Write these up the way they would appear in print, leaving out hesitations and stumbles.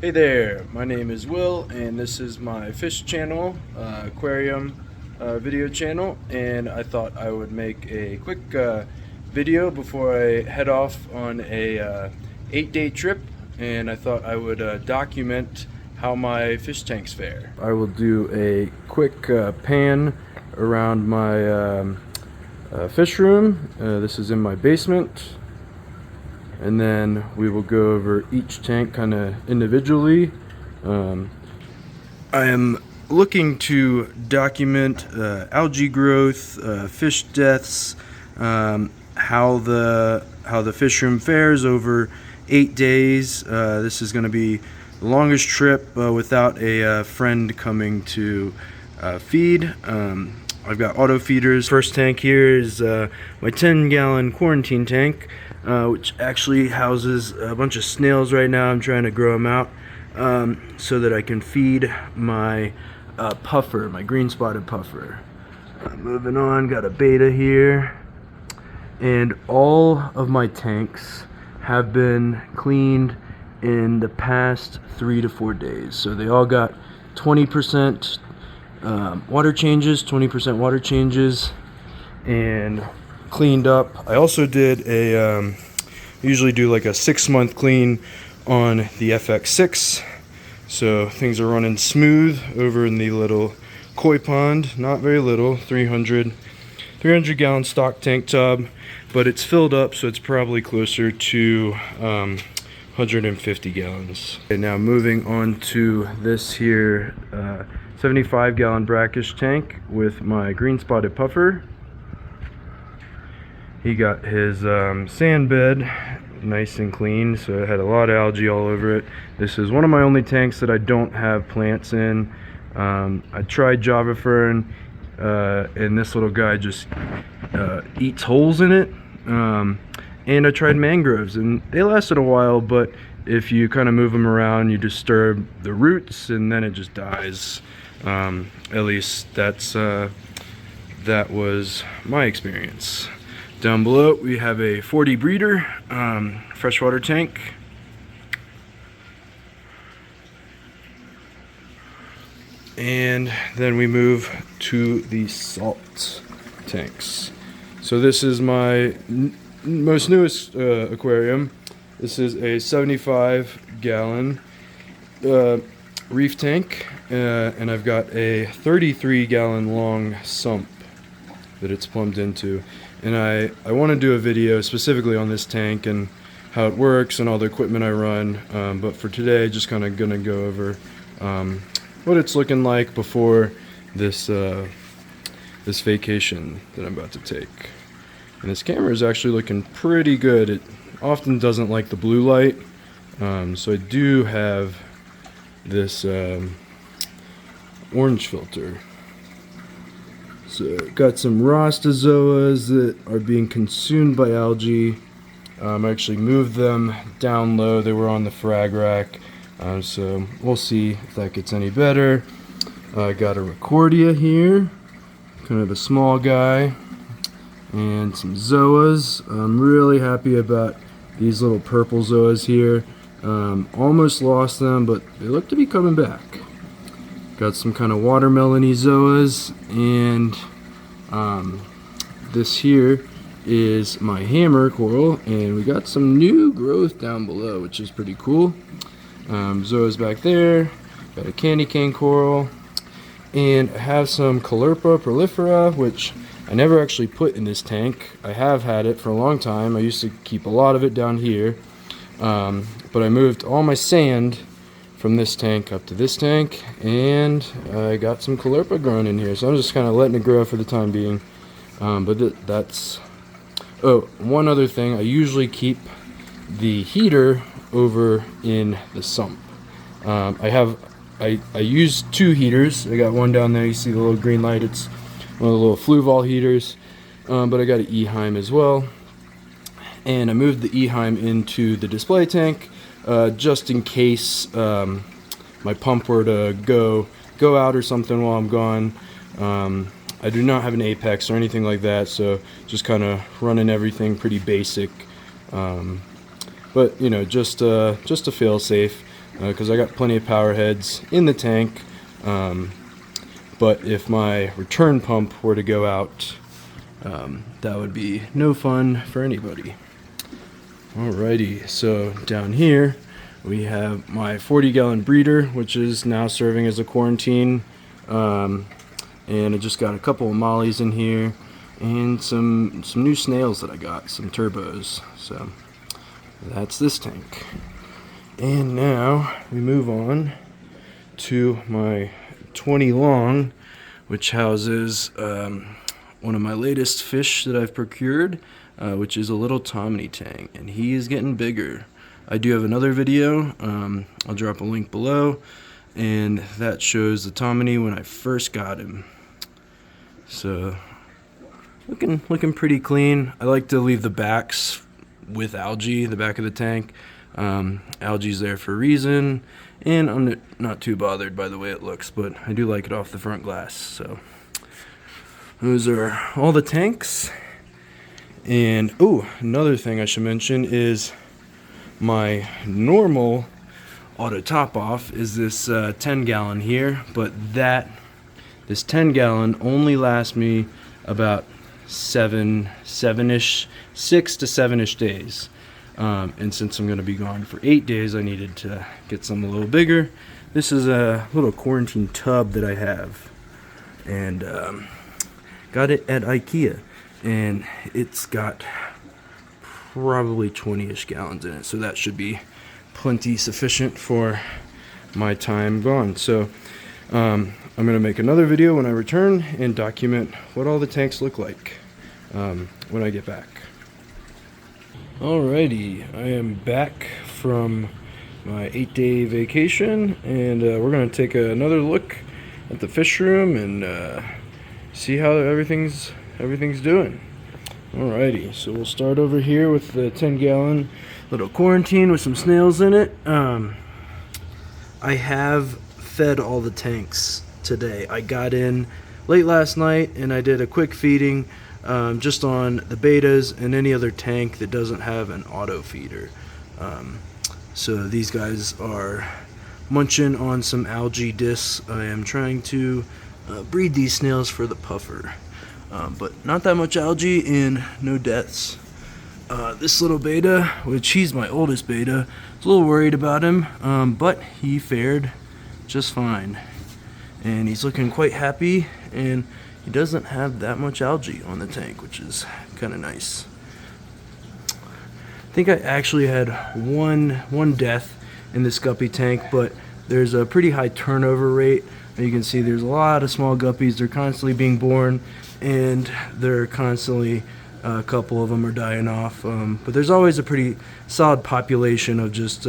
Hey there, my name is Will and this is my fish channel, aquarium video channel, and I thought I would make a quick video before I head off on a 8-day trip, and I thought I would document how my fish tanks fare. I will do a quick pan around my fish room. This is in my basement. And then we will go over each tank kind of individually. I am looking to document algae growth, fish deaths, how the fish room fares over 8 days. This is going to be the longest trip without a friend coming to feed. I've got auto feeders. First tank here is my 10-gallon quarantine tank, which actually houses a bunch of snails right now. I'm trying to grow them out so that I can feed my puffer, my green spotted puffer. Moving on, got a beta here. And all of my tanks have been cleaned in the past 3 to 4 days. So they all got 20% water changes, 20% water changes, and cleaned up. I also did a usually do like a 6-month clean on the FX6, so things are running smooth over in the little koi pond. Not very little, 300 gallon stock tank tub, but it's filled up, so it's probably closer to 150 gallons. And now moving on to this here 75-gallon brackish tank with my green spotted puffer. He got his sand bed nice and clean, so it had a lot of algae all over it. This is one of my only tanks that I don't have plants in. I tried Java fern, and this little guy just eats holes in it. And I tried mangroves, and they lasted a while, but if you kind of move them around, you disturb the roots, and then it just dies. At least that was my experience. Down below we have a 40 breeder freshwater tank. And then we move to the salt tanks. So this is my most newest aquarium. This is a 75-gallon reef tank, and I've got a 33-gallon long sump that it's plumbed into. And I want to do a video specifically on this tank and how it works and all the equipment I run, but for today just kind of gonna go over what it's looking like before this this vacation that I'm about to take. And this camera is actually looking pretty good. It often doesn't like the blue light, so I do have this orange filter. So got some rostozoas that are being consumed by algae. I actually moved them down low. They were on the frag rack, so we'll see if that gets any better. I got a Recordia here, kind of a small guy, and some zoas. I'm really happy about these little purple zoas here. Almost lost them, but they look to be coming back. Got some kind of watermelon-y zoas, and this here is my hammer coral, and we got some new growth down below, which is pretty cool. Zoas back there, got a candy cane coral, and I have some Caulerpa prolifera, which I never actually put in this tank. I have had it for a long time. I used to keep a lot of it down here, but I moved all my sand from this tank up to this tank, and I got some Caulerpa growing in here, so I'm just kind of letting it grow for the time being. But that's... Oh, one other thing, I usually keep the heater over in the sump. I use 2 heaters. I got one down there, you see the little green light, it's one of the little Fluval heaters, but I got an Eheim as well. And I moved the Eheim into the display tank, just in case my pump were to go out or something while I'm gone. I do not have an apex or anything like that, so just kind of running everything pretty basic. But you know, just to fail safe. because I got plenty of power heads in the tank. But if my return pump were to go out, that would be no fun for anybody. Alrighty, so down here we have my 40-gallon breeder, which is now serving as a quarantine. And I just got a couple of mollies in here and some new snails that I got, some turbos. So that's this tank. And now we move on to my 20 long, which houses one of my latest fish that I've procured, which is a little Tomini tang, and he is getting bigger. I do have another video, I'll drop a link below, and that shows the Tomini when I first got him. So looking pretty clean. I like to leave the backs with algae, the back of the tank. Algae's there for a reason, and I'm not too bothered by the way it looks, but I do like it off the front glass. So those are all the tanks. And another thing I should mention is my normal auto top off is this 10-gallon here, but this 10-gallon only lasts me about 6 to 7-ish days. And since I'm going to be gone for 8 days, I needed to get something a little bigger. This is a little quarantine tub that I have, and got it at IKEA, and it's got probably 20-ish gallons in it, so that should be plenty sufficient for my time gone. So I'm going to make another video when I return and document what all the tanks look like when I get back. Alrighty, I am back from my 8-day vacation, and we're going to take another look at the fish room and see how everything's doing. Alrighty, so we'll start over here with the 10-gallon little quarantine with some snails in it. I have fed all the tanks today. I got in late last night and I did a quick feeding just on the betas and any other tank that doesn't have an auto feeder. So these guys are munching on some algae discs. I am trying to breed these snails for the puffer, but not that much algae and no deaths. This little beta, which he's my oldest beta, is a little worried about him, but he fared just fine, and he's looking quite happy, and he doesn't have that much algae on the tank, which is kind of nice. I think I actually had one death in this guppy tank, but there's a pretty high turnover rate. You can see there's a lot of small guppies. They're constantly being born, and they're constantly, a couple of them are dying off. But there's always a pretty solid population of just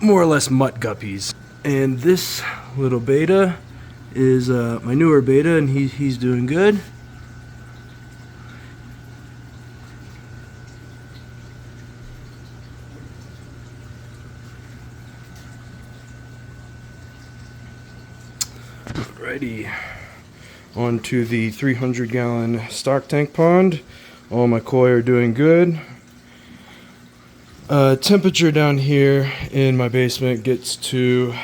more or less mutt guppies. And this little beta is my newer beta, and he's doing good. Alrighty, on to the 300-gallon stock tank pond. All my koi are doing good. Temperature down here in my basement gets to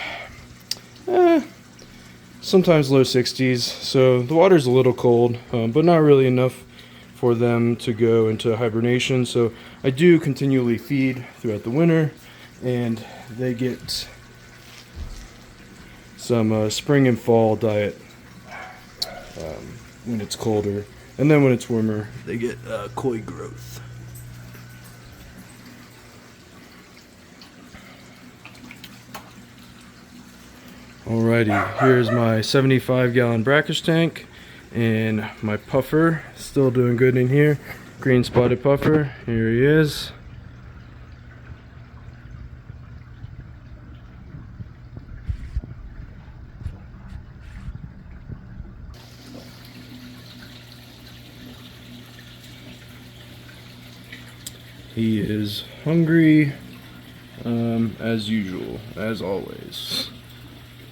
sometimes low 60s, so the water's a little cold, but not really enough for them to go into hibernation. So I do continually feed throughout the winter, and they get some spring and fall diet when it's colder, and then when it's warmer they get koi growth. Alrighty, here's my 75-gallon brackish tank, and my puffer still doing good in here. Green spotted puffer, here he is. He is hungry, as usual, as always.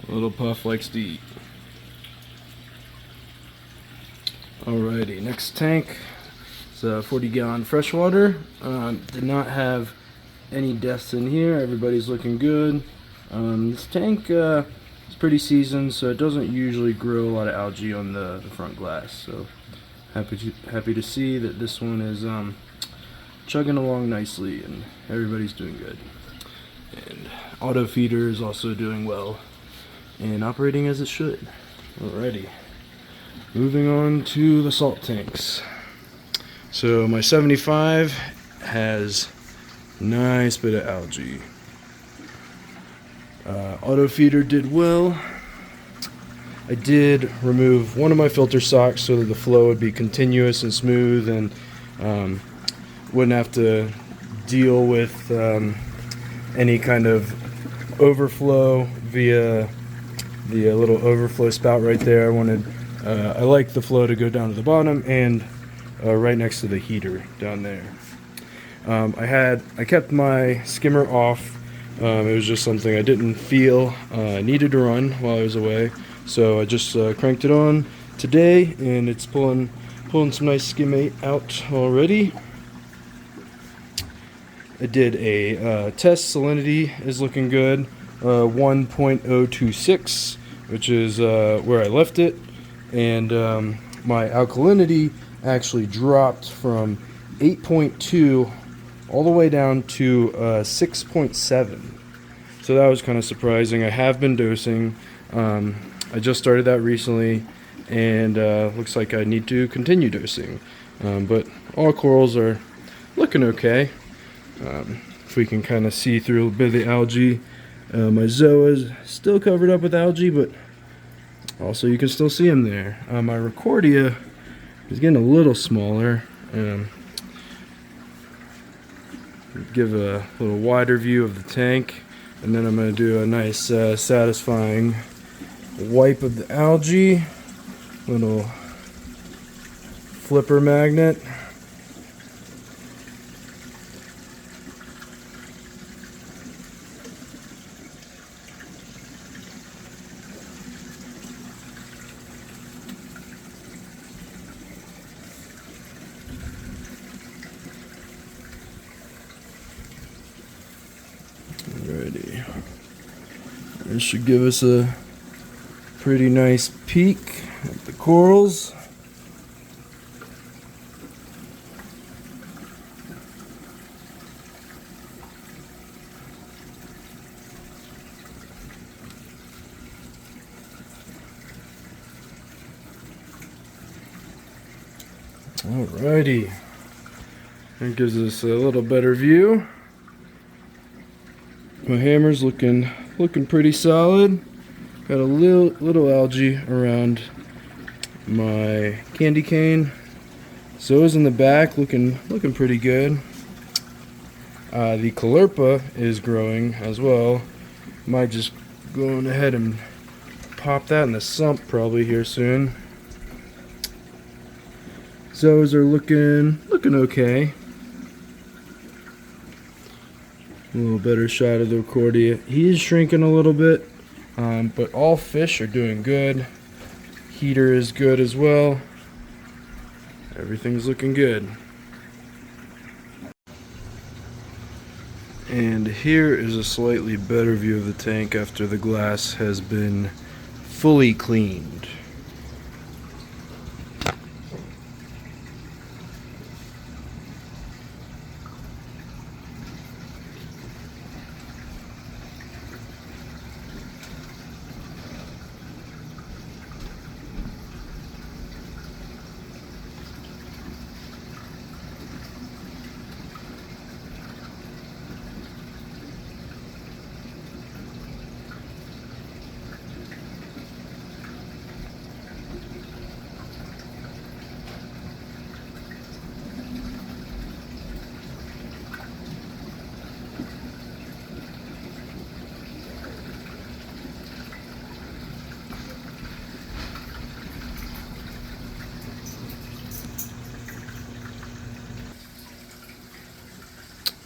Little puff likes to eat. Alrighty, next tank is 40-gallon freshwater. Did not have any deaths in here. Everybody's looking good. This tank is pretty seasoned, so it doesn't usually grow a lot of algae on the front glass. So happy to see that this one is chugging along nicely and everybody's doing good. And auto feeder is also doing well and operating as it should. Alrighty, moving on to the salt tanks. So my 75 has nice bit of algae. Auto feeder did well. I did remove one of my filter socks so that the flow would be continuous and smooth and wouldn't have to deal with any kind of overflow via the little overflow spout right there. I like the flow to go down to the bottom and right next to the heater down there. I kept my skimmer off. It was just something I didn't feel needed to run while I was away, so I just cranked it on today, and it's pulling some nice skimmate out already. I did a test. Salinity is looking good, 1.026, which is where I left it, and my alkalinity actually dropped from 8.2 all the way down to 6.7. So that was kind of surprising. I have been dosing. I just started that recently, and looks like I need to continue dosing. But all corals are looking okay. If we can kind of see through a bit of the algae. My zoa is still covered up with algae, but also you can still see them there. My Recordia is getting a little smaller. Give a little wider view of the tank, and then I'm going to do a nice satisfying wipe of the algae. Little flipper magnet. Alrighty. This should give us a pretty nice peek at the corals. Alrighty. That gives us a little better view. My hammer's looking pretty solid. Got a little algae around my candy cane. Zoa's in the back, looking pretty good. The Caulerpa is growing as well. Might just go on ahead and pop that in the sump probably here soon. Zoas are looking okay. A little better shot of the Recordia. He's shrinking a little bit, but all fish are doing good. Heater is good as well. Everything's looking good. And here is a slightly better view of the tank after the glass has been fully cleaned.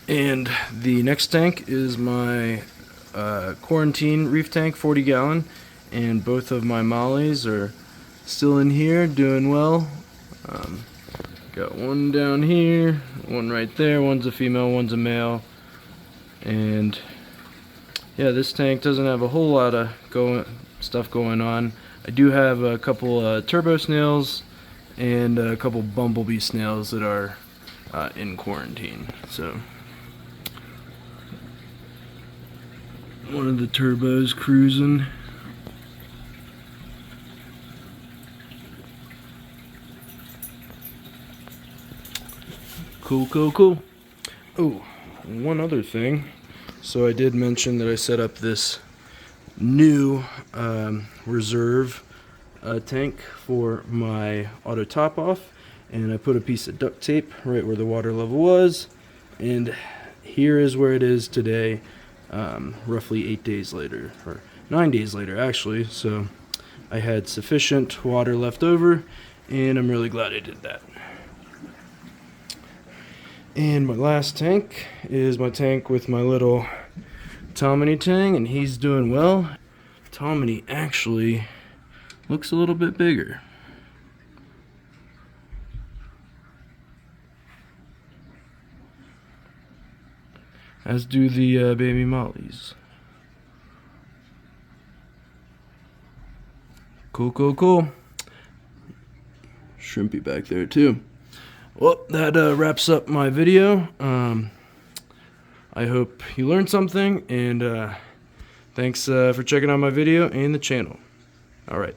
And the next tank is my quarantine reef tank, 40 gallon, and both of my mollies are still in here doing well. Got one down here, one right there, one's a female, one's a male. And yeah, this tank doesn't have a whole lot of stuff going on. I do have a couple turbo snails and a couple bumblebee snails that are in quarantine. So one of the turbos cruising. Cool. Oh, one other thing. So I did mention that I set up this new reserve tank for my auto top off, and I put a piece of duct tape right where the water level was, and here is where it is today, roughly 8 days later, or 9 days later actually. So I had sufficient water left over, and I'm really glad I did that. And my last tank is my tank with my little Tomini tang, and he's doing well. Tomini actually looks a little bit bigger. As do the baby mollies. Cool. Shrimpy back there too. Well, that wraps up my video. I hope you learned something, and thanks for checking out my video and the channel. All right.